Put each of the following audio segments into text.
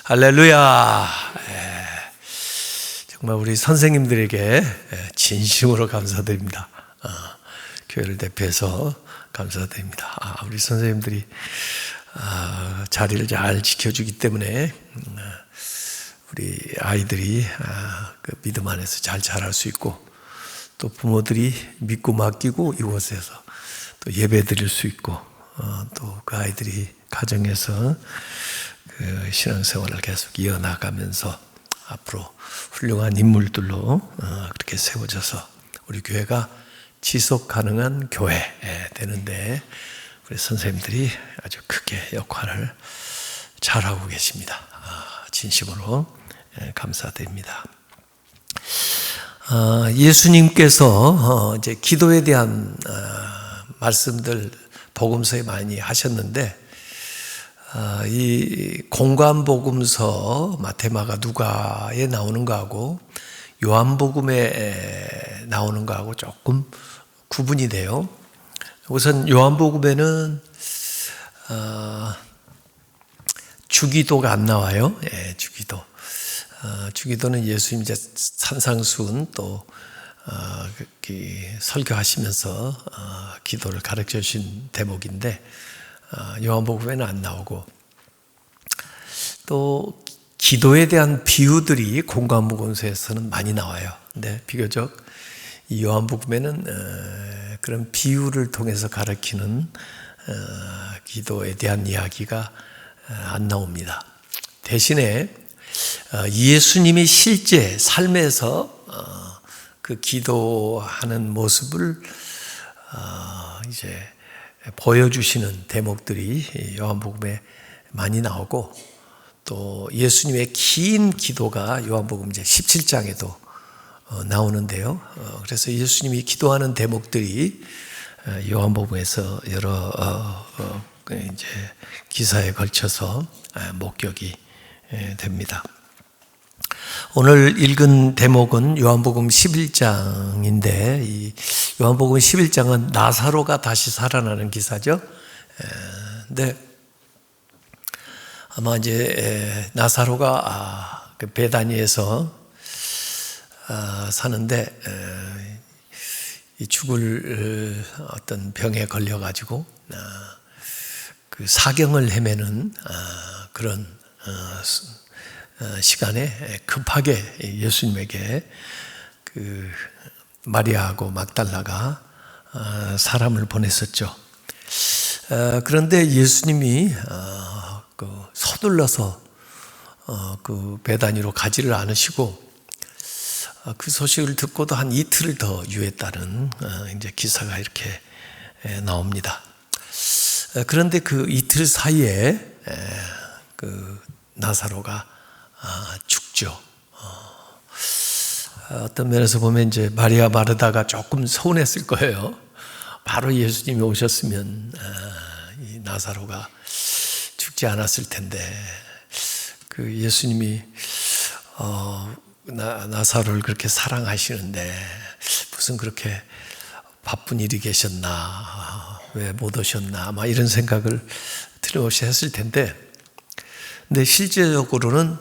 할렐루야. 정말 우리 선생님들에게 진심으로 감사드립니다. 교회를 대표해서 감사드립니다. 우리 선생님들이 자리를 잘 지켜주기 때문에 우리 아이들이 그 믿음 안에서 잘 자랄 수 있고, 또 부모들이 믿고 맡기고 이곳에서 또 예배 드릴 수 있고, 또 그 아이들이 가정에서 그 신앙생활을 계속 이어나가면서 앞으로 훌륭한 인물들로 그렇게 세워져서 우리 교회가 지속 가능한 교회 되는데 우리 선생님들이 아주 크게 역할을 잘하고 계십니다. 진심으로 감사드립니다. 예수님께서 이제 기도에 대한 말씀들 복음서에 많이 하셨는데, 이 공관복음서 마태, 마가, 누가에 나오는 거하고 요한복음에 나오는 거하고 조금 구분이 돼요. 우선 요한복음에는 주기도가 안 나와요. 주기도. 주기도는 예수님 이제 산상수훈 또 설교하시면서 기도를 가르쳐 주신 대목인데, 요한복음에는 안 나오고, 또 기도에 대한 비유들이 공관복음서에서는 많이 나와요. 근데 비교적 이 요한복음에는 그런 비유를 통해서 가르치는 기도에 대한 이야기가 안 나옵니다. 대신에 예수님이 실제 삶에서 그 기도하는 모습을 이제 보여주시는 대목들이 요한복음에 많이 나오고, 또 예수님의 긴 기도가 요한복음 이제 17장에도 나오는데요. 그래서 예수님이 기도하는 대목들이 요한복음에서 여러 이제 기사에 걸쳐서 목격이 됩니다. 오늘 읽은 대목은 요한복음 11장인데, 이 요한복음 11장은 나사로가 다시 살아나는 기사죠. 근데 아마 이제 나사로가 그 베다니에서 사는데 이 죽을 어떤 병에 걸려가지고 그 사경을 헤매는 그런 시간에 급하게 예수님에게 그 마리아하고 막달라가 사람을 보냈었죠. 그런데 예수님이 서둘러서 그 베다니로 가지를 않으시고, 그 소식을 듣고도 한 이틀을 더 유했다는 이제 기사가 이렇게 나옵니다. 그런데 그 이틀 사이에 그 나사로가 죽죠. 어떤 면에서 보면 이제 마리아 마르다가 조금 서운했을 거예요. 바로 예수님이 오셨으면 이 나사로가 죽지 않았을 텐데, 그 예수님이 나사로를 그렇게 사랑하시는데 무슨 그렇게 바쁜 일이 계셨나, 왜 못 오셨나, 막 이런 생각을 틀림없이 했을 텐데, 근데 실제적으로는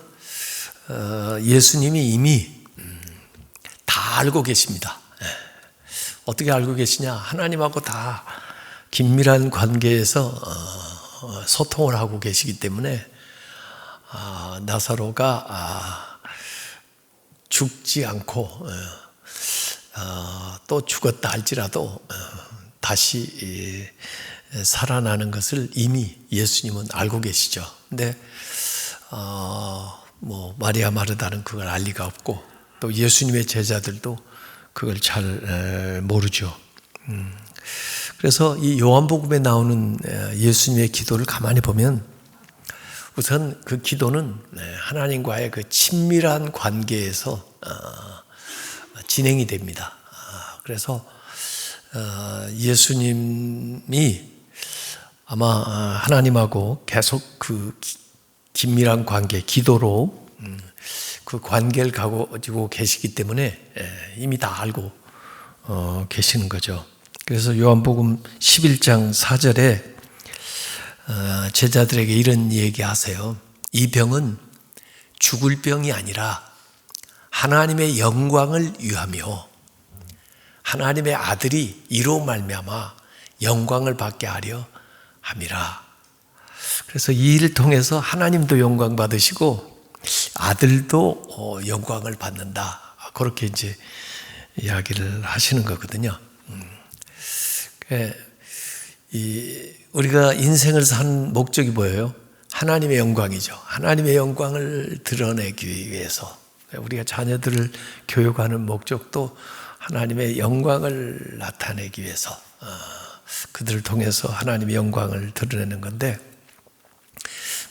예수님이 이미 다 알고 계십니다. 어떻게 알고 계시냐? 하나님하고 다 긴밀한 관계에서 소통을 하고 계시기 때문에 나사로가 죽지 않고 또 죽었다 할지라도 다시 살아나는 것을 이미 예수님은 알고 계시죠. 근데 뭐 마리아 마르다는 그걸 알 리가 없고, 또 예수님의 제자들도 그걸 잘 모르죠. 그래서 이 요한복음에 나오는 예수님의 기도를 가만히 보면, 우선 그 기도는 하나님과의 그 친밀한 관계에서 진행이 됩니다. 그래서 예수님이 아마 하나님하고 계속 그 긴밀한 관계, 기도로 그 관계를 가지고 계시기 때문에 이미 다 알고 계시는 거죠. 그래서 요한복음 11장 4절에 제자들에게 이런 얘기하세요. 이 병은 죽을 병이 아니라 하나님의 영광을 위하며 하나님의 아들이 이로 말미암아 영광을 받게 하려 함이라. 그래서 이 일을 통해서 하나님도 영광 받으시고 아들도 영광을 받는다. 그렇게 이제 이야기를 하시는 거거든요. 우리가 인생을 산 목적이 뭐예요? 하나님의 영광이죠. 하나님의 영광을 드러내기 위해서 우리가 자녀들을 교육하는 목적도 하나님의 영광을 나타내기 위해서 그들을 통해서 하나님의 영광을 드러내는 건데,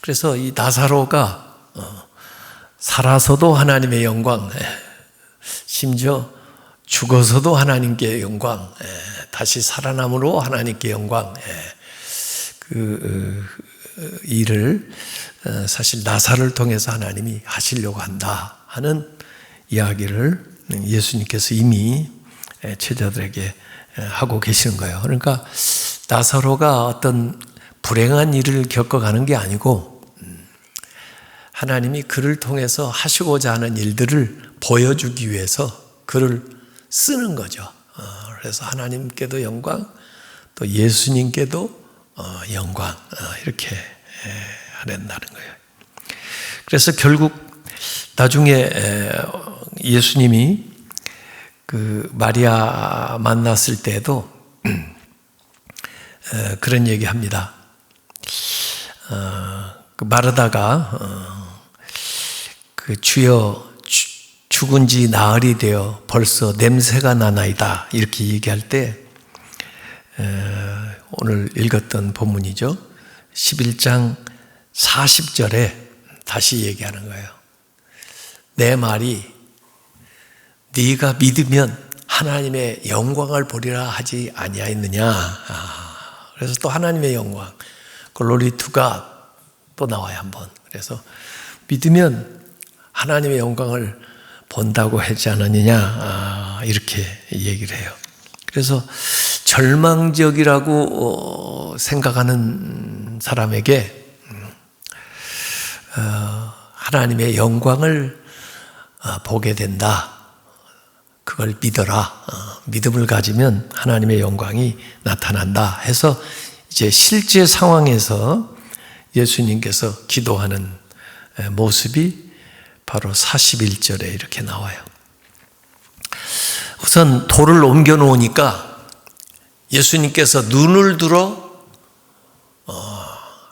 그래서 이 나사로가 살아서도 하나님의 영광, 심지어 죽어서도 하나님께 영광, 다시 살아남으로 하나님께 영광, 그 일을 사실 나사로를 통해서 하나님이 하시려고 한다 하는 이야기를 예수님께서 이미 제자들에게 하고 계시는 거예요. 그러니까 나사로가 어떤 불행한 일을 겪어가는 게 아니고 하나님이 그를 통해서 하시고자 하는 일들을 보여주기 위해서 그를 쓰는 거죠. 그래서 하나님께도 영광, 또 예수님께도 영광, 이렇게 하낸다는 거예요. 그래서 결국 나중에 예수님이 그 마리아 만났을 때도 그런 얘기 합니다. 마르다가 그 주여 죽은 지 나흘이 되어 벌써 냄새가 나나이다 이렇게 얘기할 때 오늘 읽었던 본문이죠. 11장 40절에 다시 얘기하는 거예요. 내 말이 네가 믿으면 하나님의 영광을 보리라 하지 아니하였느냐. 그래서 또 하나님의 영광, Glory to God 또 나와요 한번. 그래서 믿으면 하나님의 영광을 본다고 하지 않았느냐, 이렇게 얘기를 해요. 그래서 절망적이라고 생각하는 사람에게 하나님의 영광을 보게 된다. 그걸 믿어라. 믿음을 가지면 하나님의 영광이 나타난다 해서 이제 실제 상황에서 예수님께서 기도하는 모습이 바로 41절에 이렇게 나와요. 우선 돌을 옮겨 놓으니까 예수님께서 눈을 들어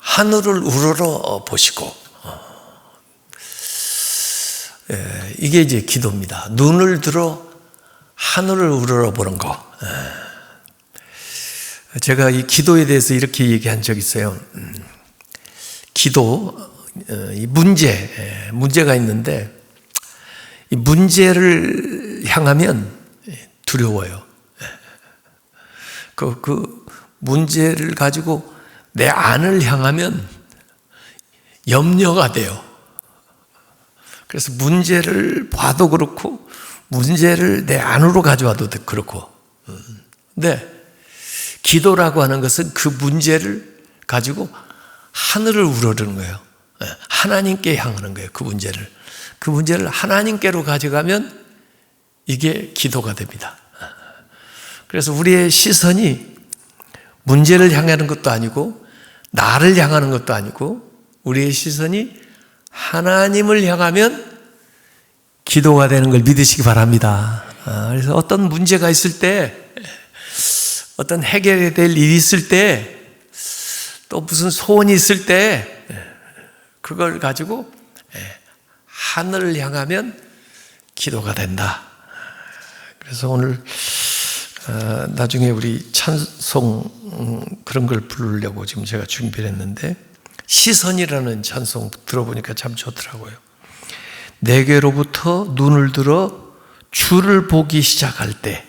하늘을 우러러 보시고, 이게 이제 기도입니다. 눈을 들어 하늘을 우러러 보는 거. 제가 이 기도에 대해서 이렇게 얘기한 적이 있어요. 기도, 이 문제가 있는데 이 문제를 향하면 두려워요. 그 문제를 가지고 내 안을 향하면 염려가 돼요. 그래서 문제를 봐도 그렇고 문제를 내 안으로 가져와도 그렇고. 근데 기도라고 하는 것은 그 문제를 가지고 하늘을 우러르는 거예요. 하나님께 향하는 거예요. 그 문제를 하나님께로 가져가면 이게 기도가 됩니다. 그래서 우리의 시선이 문제를 향하는 것도 아니고 나를 향하는 것도 아니고 우리의 시선이 하나님을 향하면 기도가 되는 걸 믿으시기 바랍니다. 그래서 어떤 문제가 있을 때, 어떤 해결해야 될 일이 있을 때, 또 무슨 소원이 있을 때 그걸 가지고 하늘을 향하면 기도가 된다. 그래서 오늘 나중에 우리 찬송 그런 걸 부르려고 지금 제가 준비를 했는데, 시선이라는 찬송 들어보니까 참 좋더라고요. 내게로부터 눈을 들어 주를 보기 시작할 때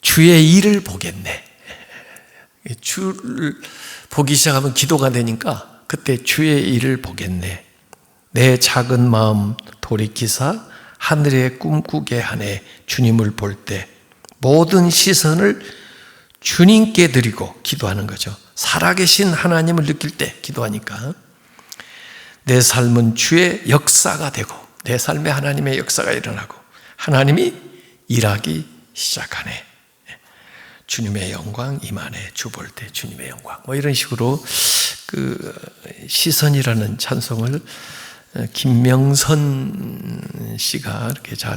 주의 일을 보겠네. 주를 보기 시작하면 기도가 되니까 그때 주의 일을 보겠네. 내 작은 마음 돌이키사 하늘에 꿈꾸게 하네. 주님을 볼 때 모든 시선을 주님께 드리고 기도하는 거죠. 살아계신 하나님을 느낄 때 기도하니까 내 삶은 주의 역사가 되고 내 삶에 하나님의 역사가 일어나고 하나님이 일하기 시작하네. 주님의 영광 임하네. 주 볼 때 주님의 영광. 뭐 이런 식으로 그 시선이라는 찬송을 김명선 씨가 이렇게 잘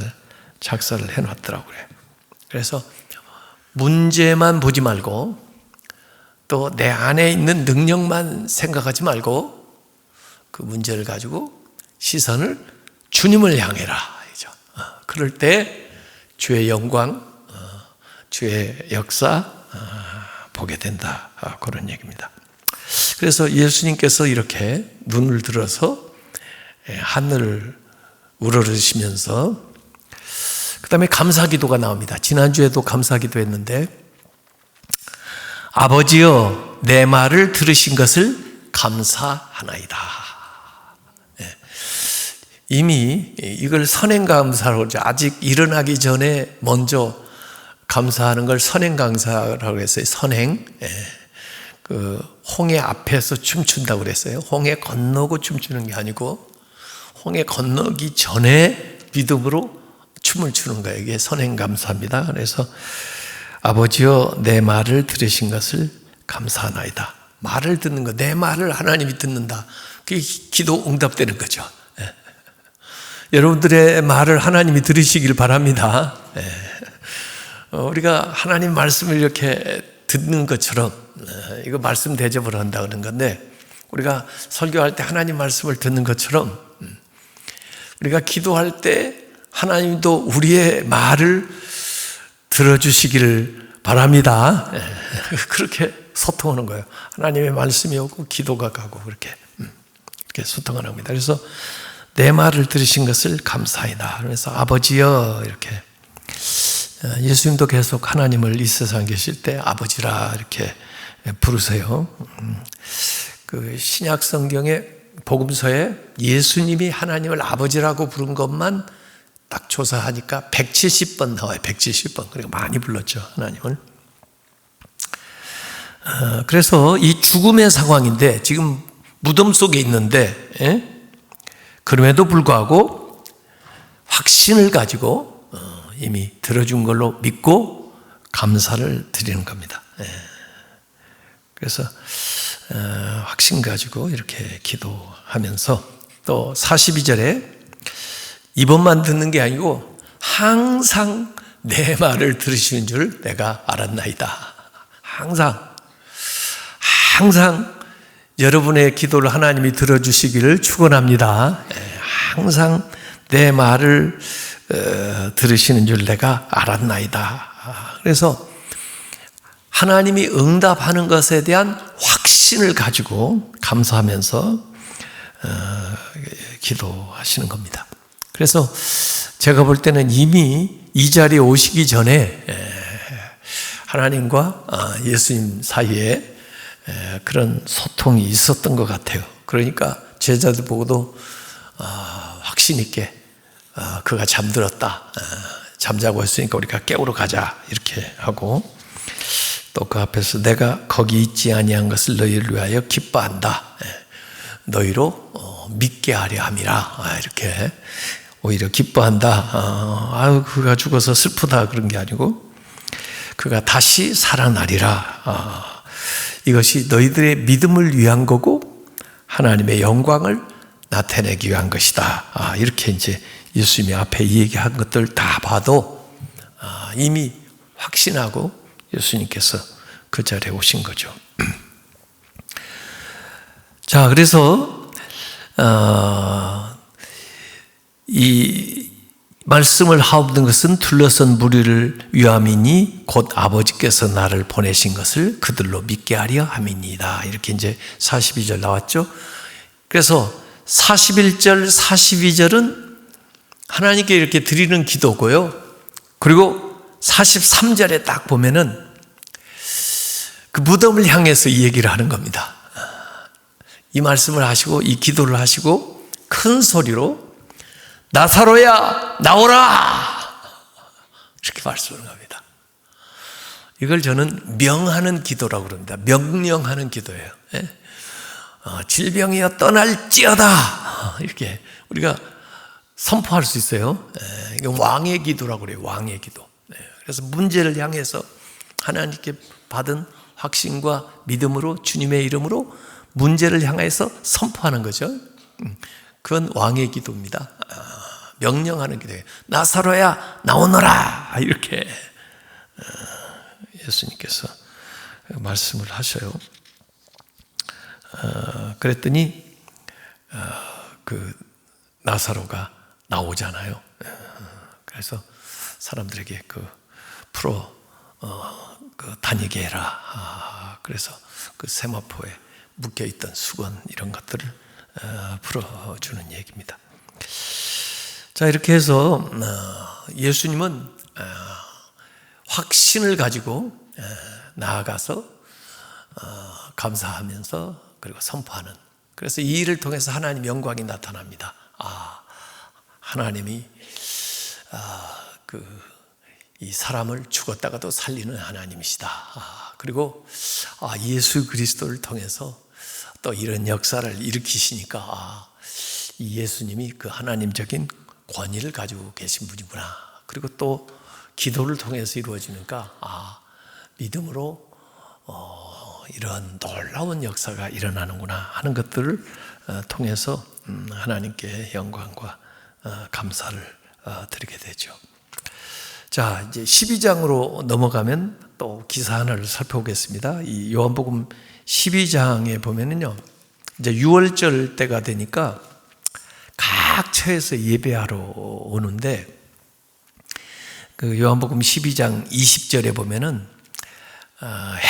작사를 해놨더라고요. 그래서 문제만 보지 말고 또 내 안에 있는 능력만 생각하지 말고 그 문제를 가지고 시선을 주님을 향해라. 그럴 때 주의 영광, 주의 역사 보게 된다. 그런 얘기입니다. 그래서 예수님께서 이렇게 눈을 들어서 하늘을 우러르시면서 그 다음에 감사기도가 나옵니다. 지난주에도 감사기도 했는데 아버지여 내 말을 들으신 것을 감사하나이다. 이미 이걸 선행감사라고 그러죠. 아직 일어나기 전에 먼저 감사하는 걸 선행감사라고 했어요. 선행. 그 홍해 앞에서 춤춘다고 그랬어요. 홍해 건너고 춤추는 게 아니고 홍해 건너기 전에 믿음으로 춤을 추는 거예요. 이게 선행감사입니다. 그래서 아버지여 내 말을 들으신 것을 감사하나이다. 말을 듣는 거, 내 말을 하나님이 듣는다. 그게 기도 응답되는 거죠. 여러분들의 말을 하나님이 들으시길 바랍니다. 우리가 하나님 말씀을 이렇게 듣는 것처럼 이거 말씀 대접을 한다 그런 건데 우리가 설교할 때 하나님 말씀을 듣는 것처럼 우리가 기도할 때 하나님도 우리의 말을 들어주시기를 바랍니다. 그렇게 소통하는 거예요. 하나님의 말씀이 오고 기도가 가고 그렇게 소통을 합니다. 그래서 내 말을 들으신 것을 감사이다. 그래서 아버지여 이렇게 예수님도 계속 하나님을 이 세상에 계실 때 아버지라 이렇게 부르세요. 그 신약 성경의 복음서에 예수님이 하나님을 아버지라고 부른 것만 딱 조사하니까 170번 나와요. 170번. 그러니까 많이 불렀죠. 하나님을. 그래서 이 죽음의 상황인데 지금 무덤 속에 있는데 그럼에도 불구하고 확신을 가지고 이미 들어준 걸로 믿고 감사를 드리는 겁니다. 그래서 확신 가지고 이렇게 기도하면서 또 42절에 이번만 듣는 게 아니고 항상 내 말을 들으시는 줄 내가 알았나이다. 항상 여러분의 기도를 하나님이 들어주시기를 축원합니다. 항상 내 말을 들으시는 줄 내가 알았나이다. 그래서 하나님이 응답하는 것에 대한 확신을 가지고 감사하면서 기도하시는 겁니다. 그래서 제가 볼 때는 이미 이 자리에 오시기 전에 하나님과 예수님 사이에 그런 소통이 있었던 것 같아요. 그러니까 제자들 보고도 확신 있게 그가 잠들었다. 잠자고 했으니까 우리가 깨우러 가자 이렇게 하고 또 그 앞에서 내가 거기 있지 아니한 것을 너희를 위하여 기뻐한다. 너희로 믿게 하려 함이라. 이렇게 오히려 기뻐한다. 그가 죽어서 슬프다 그런 게 아니고 그가 다시 살아나리라. 이것이 너희들의 믿음을 위한 거고 하나님의 영광을 나타내기 위한 것이다. 이렇게 이제 예수님이 앞에 이 얘기한 것들 다 봐도 이미 확신하고 예수님께서 그 자리에 오신 거죠. 자, 그래서 이 말씀을 하옵는 것은 둘러선 무리를 위함이니 곧 아버지께서 나를 보내신 것을 그들로 믿게 하려 함이니이다. 이렇게 이제 42절 나왔죠. 그래서 41절, 42절은 하나님께 이렇게 드리는 기도고요. 그리고 43절에 딱 보면은 그 무덤을 향해서 이 얘기를 하는 겁니다. 이 말씀을 하시고 이 기도를 하시고 큰 소리로 나사로야 나오라 이렇게 말씀을 합니다. 이걸 저는 명하는 기도라고 그럽니다. 명령하는 기도예요. 질병이여 떠날지어다. 이렇게 우리가 선포할 수 있어요. 이게 왕의 기도라고 그래요. 왕의 기도. 그래서 문제를 향해서 하나님께 받은 확신과 믿음으로 주님의 이름으로 문제를 향해서 선포하는 거죠. 그건 왕의 기도입니다. 명령하는 기도예요. 나사로야 나오너라, 이렇게 예수님께서 말씀을 하셔요. 그랬더니 그 나사로가 나오잖아요. 그래서 사람들에게 다니게 해라. 그래서 그 세마포에 묶여있던 수건 이런 것들을 풀어주는 얘기입니다. 자, 이렇게 해서 예수님은 확신을 가지고 나아가서 감사하면서 그리고 선포하는, 그래서 이 일을 통해서 하나님 영광이 나타납니다. 하나님이 이 사람을 죽었다가도 살리는 하나님이시다. 그리고 예수 그리스도를 통해서 또 이런 역사를 일으키시니까 이 예수님이 그 하나님적인 권위를 가지고 계신 분이구나. 그리고 또 기도를 통해서 이루어지니까 믿음으로 이런 놀라운 역사가 일어나는구나 하는 것들을 통해서 하나님께 영광과 감사를 드리게 되죠. 자, 이제 12장으로 넘어가면 또 기사 하나를 살펴보겠습니다. 이 요한복음 12장에 보면은요, 이제 6월절 때가 되니까 각 처에서 예배하러 오는데, 그 요한복음 12장 20절에 보면은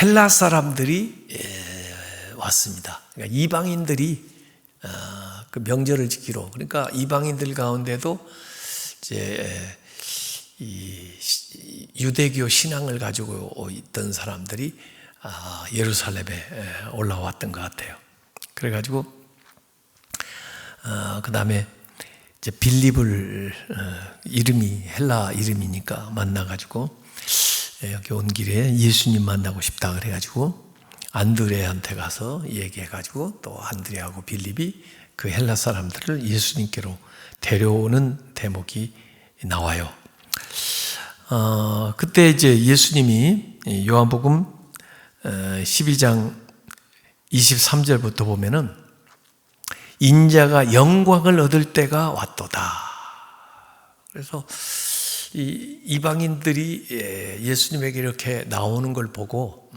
헬라 사람들이 왔습니다. 그러니까 이방인들이 그 명절을 지키러, 그러니까 이방인들 가운데도 이제 이 유대교 신앙을 가지고 있던 사람들이 예루살렘에 올라왔던 것 같아요. 그래가지고 그 다음에 이제 빌립을 이름이 헬라 이름이니까 만나가지고 여기 온 길에 예수님 만나고 싶다 그래가지고 안드레한테 가서 얘기해가지고 또 안드레하고 빌립이 그 헬라 사람들을 예수님께로 데려오는 대목이 나와요. 그때 이제 예수님이 요한복음 12장 23절부터 보면은 인자가 영광을 얻을 때가 왔도다. 그래서 이 이방인들이 예수님에게 이렇게 나오는 걸 보고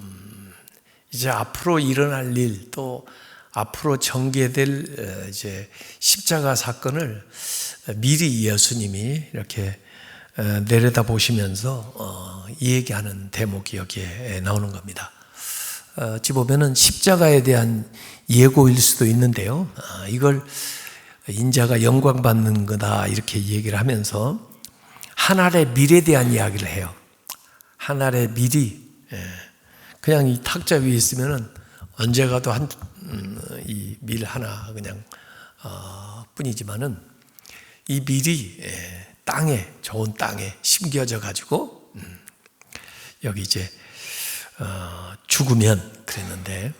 이제 앞으로 일어날 일, 또 앞으로 전개될 이제 십자가 사건을 미리 예수님이 이렇게 내려다 보시면서 얘기하는 대목이 여기에 나오는 겁니다. 어찌 보면은 십자가에 대한 예고일 수도 있는데요. 이걸 인자가 영광 받는 거다 이렇게 얘기를 하면서 하늘의 밀에 대한 이야기를 해요. 하늘의 밀이 그냥 이 탁자 위에 있으면은 언제 가도 이 밀 하나 그냥 뿐이지만은 이 밀이 땅에, 좋은 땅에 심겨져 가지고 여기 이제 죽으면 그랬는데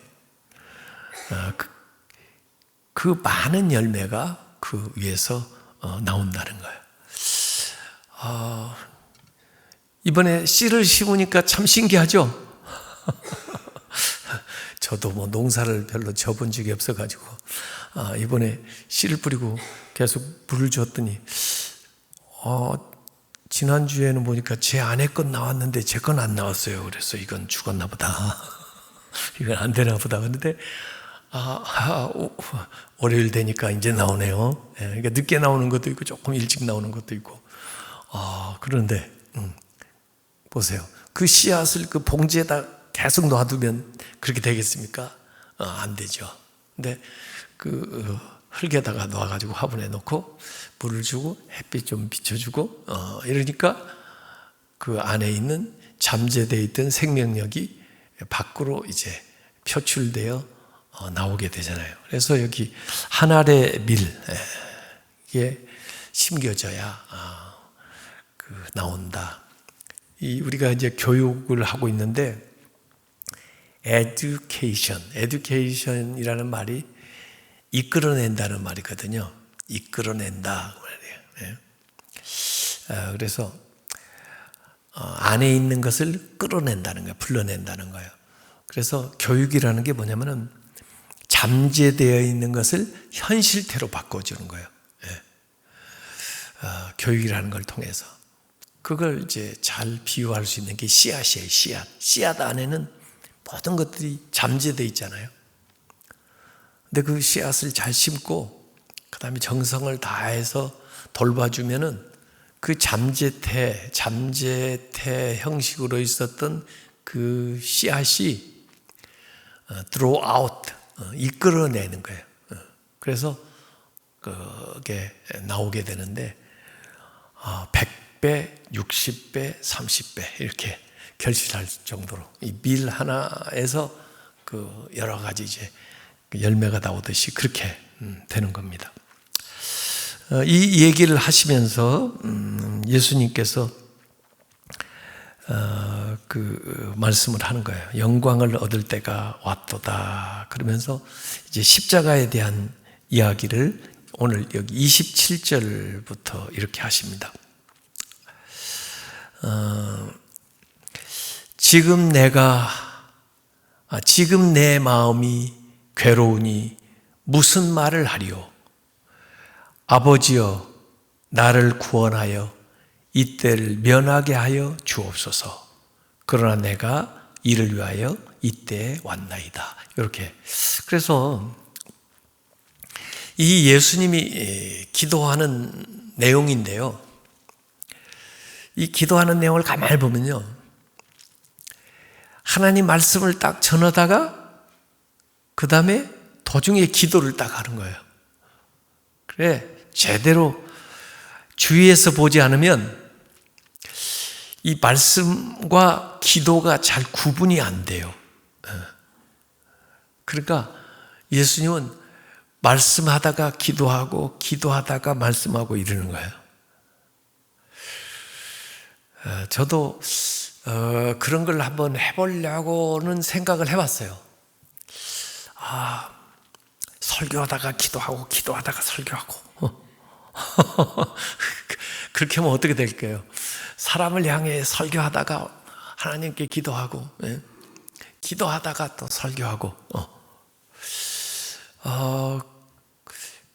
그 많은 열매가 그 위에서 나온다는 거예요. 이번에 씨를 심으니까 참 신기하죠? 저도 뭐 농사를 별로 져본 적이 없어가지고 이번에 씨를 뿌리고 계속 물을 줬더니 지난주에는 보니까 제 아내 건 나왔는데 제 건 안 나왔어요. 그래서 이건 죽었나 보다. 이건 안 되나 보다. 그런데 월요일 되니까 이제 나오네요. 그러니까 늦게 나오는 것도 있고 조금 일찍 나오는 것도 있고. 그런데 보세요. 그 씨앗을 그 봉지에다 계속 놔두면 그렇게 되겠습니까? 안 되죠. 근데 그 흙에다가 놔가지고 화분에 놓고 물을 주고 햇빛 좀 비춰주고 이러니까 그 안에 있는 잠재되어 있던 생명력이 밖으로 이제 표출되어 나오게 되잖아요. 그래서 여기 한 알의 밀에 심겨져야 나온다. 우리가 이제 교육을 하고 있는데 education이라는 말이 이끌어낸다는 말이거든요. 이끌어낸다 말이에요. 그래서 안에 있는 것을 끌어낸다는 거예요. 불러낸다는 거예요. 그래서 교육이라는 게 뭐냐면은 잠재되어 있는 것을 현실태로 바꿔주는 거예요. 교육이라는 걸 통해서. 그걸 이제 잘 비유할 수 있는 게 씨앗이에요. 씨앗. 씨앗 안에는 모든 것들이 잠재되어 있잖아요. 근데 그 씨앗을 잘 심고 그다음에 정성을 다해서 돌봐주면은 그 잠재태 형식으로 있었던 그 씨앗이 draw out, 이끌어내는 거예요. 그래서 그게 나오게 되는데 100배, 60배, 30배 이렇게 결실할 정도로 이 밀 하나에서 그 여러 가지 이제 열매가 나오듯이 그렇게 되는 겁니다. 이 얘기를 하시면서 예수님께서 그 말씀을 하는 거예요. 영광을 얻을 때가 왔도다. 그러면서 이제 십자가에 대한 이야기를 오늘 여기 27절부터 이렇게 하십니다. 지금 내 마음이 괴로우니 무슨 말을 하리요? 아버지여 나를 구원하여 이때를 면하게 하여 주옵소서. 그러나 내가 이를 위하여 이때에 왔나이다. 이렇게. 그래서 이 예수님이 기도하는 내용인데요. 이 기도하는 내용을 가만히 보면요. 하나님 말씀을 딱 전하다가 그 다음에 도중에 기도를 딱 하는 거예요. 그래, 제대로 주위에서 보지 않으면 이 말씀과 기도가 잘 구분이 안 돼요. 그러니까 예수님은 말씀하다가 기도하고 기도하다가 말씀하고 이러는 거예요. 저도 그런 걸 한번 해보려고는 생각을 해봤어요. 설교하다가 기도하고 기도하다가 설교하고 그렇게 하면 어떻게 될까요? 사람을 향해 설교하다가 하나님께 기도하고 기도하다가 또 설교하고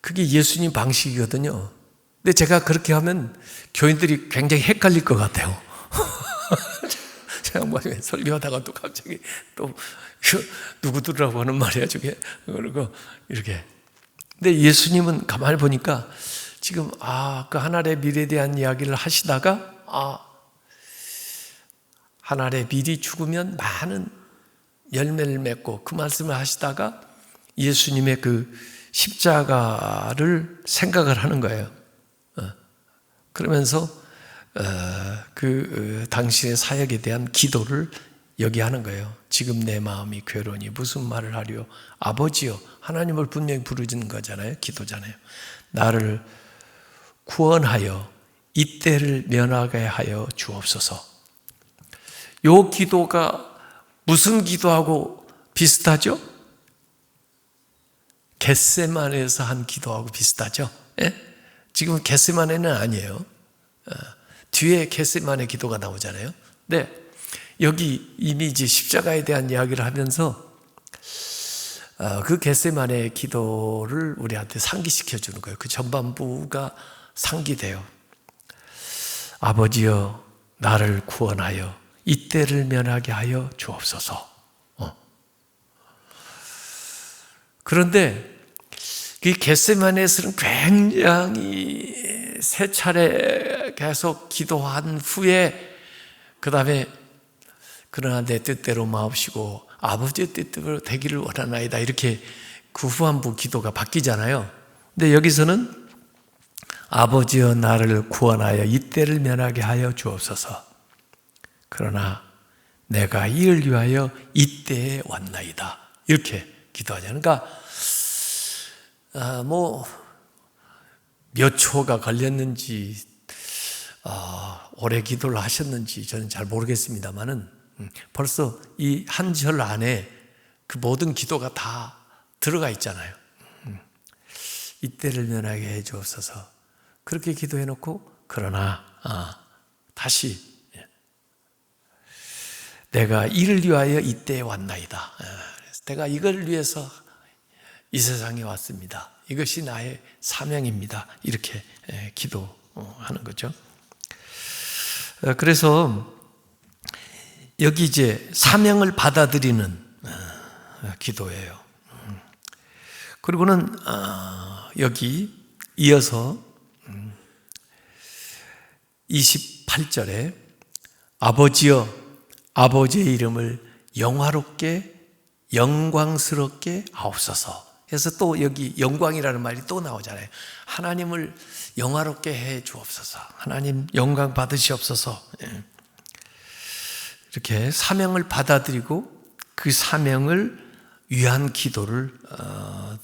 그게 예수님 방식이거든요. 근데 제가 그렇게 하면 교인들이 굉장히 헷갈릴 것 같아요. 제가 설교하다가 또 갑자기 또 누구들이라고 하는 말이야 저게 그리고 이렇게. 근데 예수님은 가만히 보니까 지금 그 하나의 밀에 대한 이야기를 하시다가 하나의 밀이 죽으면 많은 열매를 맺고 그 말씀을 하시다가 예수님의 그 십자가를 생각을 하는 거예요. 그러면서 그 당신의 사역에 대한 기도를 여기 하는 거예요. 지금 내 마음이 괴로우니 무슨 말을 하리요? 아버지요. 하나님을 분명히 부르는 거잖아요. 기도잖아요. 나를 구원하여 이때를 면하게 하여 주옵소서. 요 기도가 무슨 기도하고 비슷하죠? 겟세마네에서 한 기도하고 비슷하죠? 예? 지금 겟세마네는 아니에요. 뒤에 겟세마네 기도가 나오잖아요. 네, 여기 이미 이제 십자가에 대한 이야기를 하면서 그 겟세마네 기도를 우리한테 상기시켜 주는 거예요. 그 전반부가 상기돼요. 아버지여 나를 구원하여 이때를 면하게 하여 주옵소서. 그런데 이 겟세마네에서는 굉장히 세 차례 계속 기도한 후에 그 다음에 그러나 내 뜻대로 마옵시고 아버지의 뜻대로 되기를 원하나이다 이렇게 그 후반부 기도가 바뀌잖아요. 근데 여기서는 아버지여 나를 구원하여 이때를 면하게 하여 주옵소서. 그러나 내가 이를 위하여 이때에 왔나이다 이렇게 기도하잖아요. 그러니까 몇 초가 걸렸는지 오래 기도를 하셨는지 저는 잘 모르겠습니다만은 벌써 이 한 절 안에 그 모든 기도가 다 들어가 있잖아요. 이때를 면하게 해 주옵소서. 그렇게 기도해 놓고 그러나 다시 내가 이를 위하여 이때에 왔나이다. 내가 이걸 위해서 이 세상에 왔습니다. 이것이 나의 사명입니다. 이렇게 기도하는 거죠. 그래서 여기 이제 사명을 받아들이는 기도예요. 그리고는 여기 이어서 28절에 아버지여 아버지의 이름을 영화롭게 영광스럽게 하옵소서. 그래서 또 여기 영광이라는 말이 또 나오잖아요. 하나님을 영화롭게 해 주옵소서. 하나님 영광 받으시옵소서. 이렇게 사명을 받아들이고 그 사명을 위한 기도를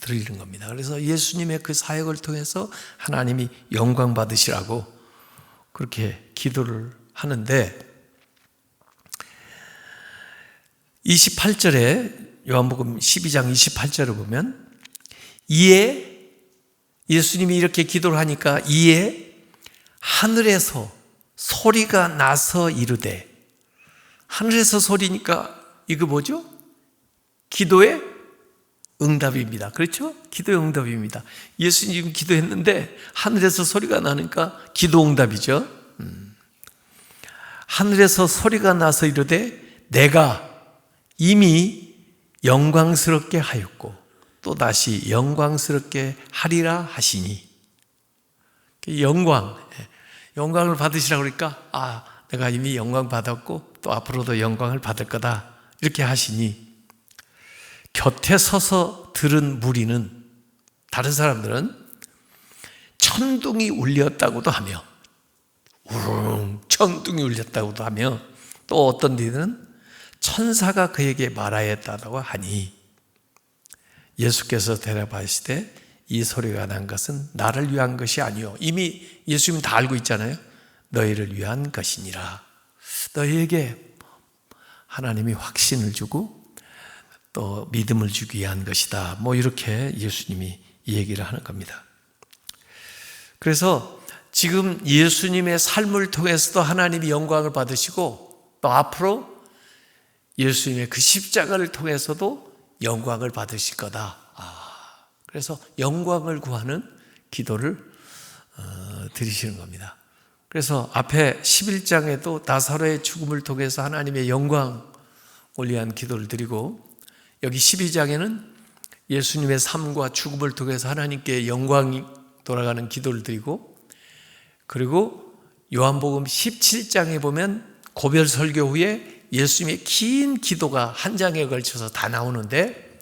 드리는 겁니다. 그래서 예수님의 그 사역을 통해서 하나님이 영광 받으시라고 그렇게 기도를 하는데 28절에 요한복음 12장 28절을 보면 이에 예수님이 이렇게 기도를 하니까 이에 하늘에서 소리가 나서 이르되 하늘에서 소리니까 이거 뭐죠? 기도의 응답입니다. 그렇죠? 기도의 응답입니다. 예수님 기도했는데 하늘에서 소리가 나니까 기도 응답이죠. 하늘에서 소리가 나서 이르되 내가 이미 영광스럽게 하였고 또다시 영광스럽게 하리라 하시니 영광을 받으시라고 그러니까 내가 이미 영광 받았고 또 앞으로도 영광을 받을 거다 이렇게 하시니 곁에 서서 들은 무리는 다른 사람들은 천둥이 울렸다고도 하며 우릉 천둥이 울렸다고도 하며 또 어떤 이들은 천사가 그에게 말하였다고 하니 예수께서 대답하시되 이 소리가 난 것은 나를 위한 것이 아니요 이미 예수님 다 알고 있잖아요. 너희를 위한 것이니라. 너희에게 하나님이 확신을 주고 또 믿음을 주기 위한 것이다. 뭐 이렇게 예수님이 이 얘기를 하는 겁니다. 그래서 지금 예수님의 삶을 통해서도 하나님이 영광을 받으시고 또 앞으로 예수님의 그 십자가를 통해서도 영광을 받으실 거다. 그래서 영광을 구하는 기도를 드리시는 겁니다. 그래서 앞에 11장에도 나사로의 죽음을 통해서 하나님의 영광을 위한 기도를 드리고 여기 12장에는 예수님의 삶과 죽음을 통해서 하나님께 영광이 돌아가는 기도를 드리고 그리고 요한복음 17장에 보면 고별 설교 후에 예수님의 긴 기도가 한 장에 걸쳐서 다 나오는데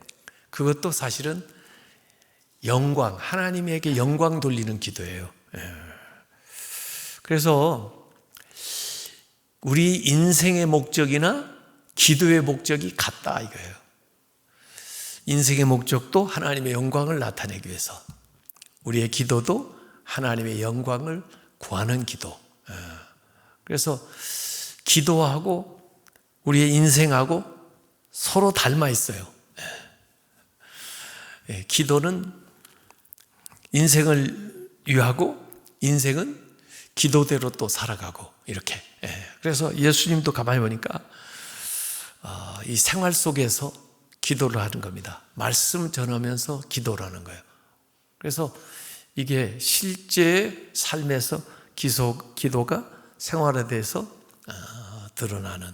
그것도 사실은 영광, 하나님에게 영광 돌리는 기도예요. 그래서 우리 인생의 목적이나 기도의 목적이 같다 이거예요. 인생의 목적도 하나님의 영광을 나타내기 위해서 우리의 기도도 하나님의 영광을 구하는 기도. 그래서 기도하고 우리의 인생하고 서로 닮아 있어요. 기도는 인생을 위하고 인생은 기도대로 또 살아가고 이렇게. 그래서 예수님도 가만히 보니까 이 생활 속에서 기도를 하는 겁니다. 말씀 전하면서 기도를 하는 거예요. 그래서 이게 실제 삶에서 기도가 생활에 대해서 드러나는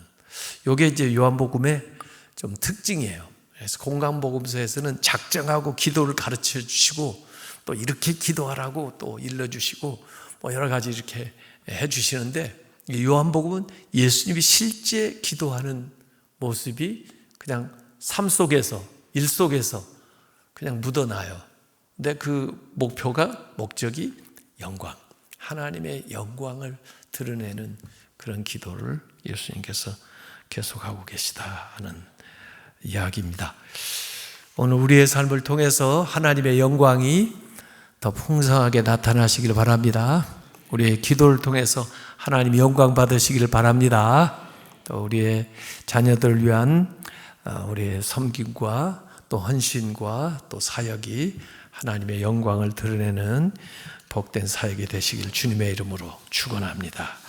이게 이제 요한복음의 좀 특징이에요. 그래서 공강복음서에서는 작정하고 기도를 가르쳐 주시고 또 이렇게 기도하라고 또 일러주시고 뭐 여러 가지 이렇게 해주시는데 요한복음은 예수님이 실제 기도하는 모습이 그냥 삶 속에서 일 속에서 그냥 묻어나요. 근데 그 목적이 영광, 하나님의 영광을 드러내는 그런 기도를 예수님께서 계속하고 계시다 하는 이야기입니다. 오늘 우리의 삶을 통해서 하나님의 영광이 더 풍성하게 나타나시길 바랍니다. 우리의 기도를 통해서 하나님의 영광 받으시기를 바랍니다. 또 우리의 자녀들을 위한 우리의 섬김과 또 헌신과 또 사역이 하나님의 영광을 드러내는 복된 사역이 되시길 주님의 이름으로 축원합니다.